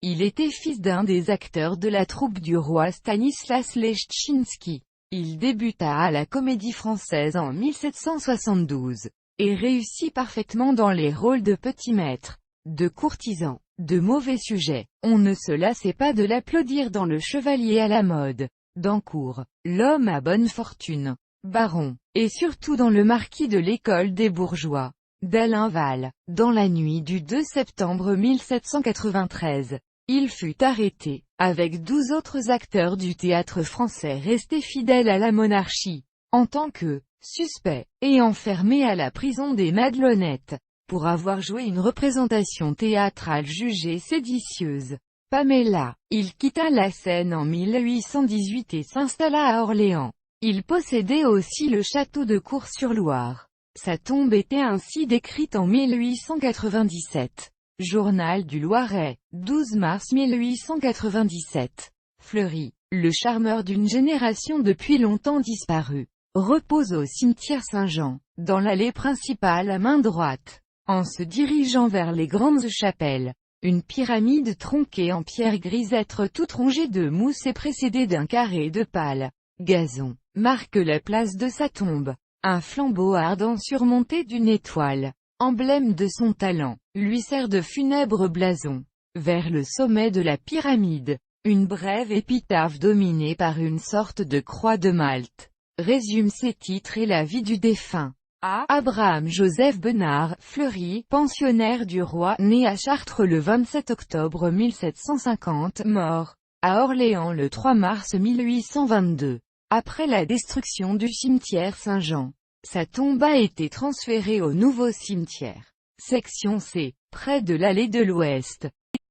Il était fils d'un des acteurs de la troupe du roi Stanislas Leszczyński. Il débuta à la Comédie-Française en 1772, et réussit parfaitement dans les rôles de petits maîtres, de courtisans, de mauvais sujets. On ne se lassait pas de l'applaudir dans Le Chevalier à la mode, d'Ancourt, L'homme à bonne fortune, Baron, et surtout dans Le Marquis de l'École des bourgeois, d'Alain Val. Dans la nuit du 2 septembre 1793, il fut arrêté, avec 12 autres acteurs du théâtre français restés fidèles à la monarchie, en tant que suspect, et enfermé à la prison des Madelonnettes, pour avoir joué une représentation théâtrale jugée séditieuse. Pamela. Il quitta la scène en 1818 et s'installa à Orléans. Il possédait aussi le château de Cours-sur-Loire. Sa tombe était ainsi décrite en 1897. Journal du Loiret, 12 mars 1897. Fleury, le charmeur d'une génération depuis longtemps disparue, repose au cimetière Saint-Jean, dans l'allée principale à main droite. En se dirigeant vers les grandes chapelles, une pyramide tronquée en pierre grisâtre toute rongée de mousse et précédée d'un carré de pâle gazon, marque la place de sa tombe. Un flambeau ardent surmonté d'une étoile, emblème de son talent, lui sert de funèbre blason. Vers le sommet de la pyramide, une brève épitaphe dominée par une sorte de croix de Malte, résume ses titres et la vie du défunt. Abraham Joseph Benard, Fleury, pensionnaire du roi, né à Chartres le 27 octobre 1750, mort à Orléans le 3 mars 1822. Après la destruction du cimetière Saint-Jean, sa tombe a été transférée au nouveau cimetière, section C, près de l'allée de l'Ouest.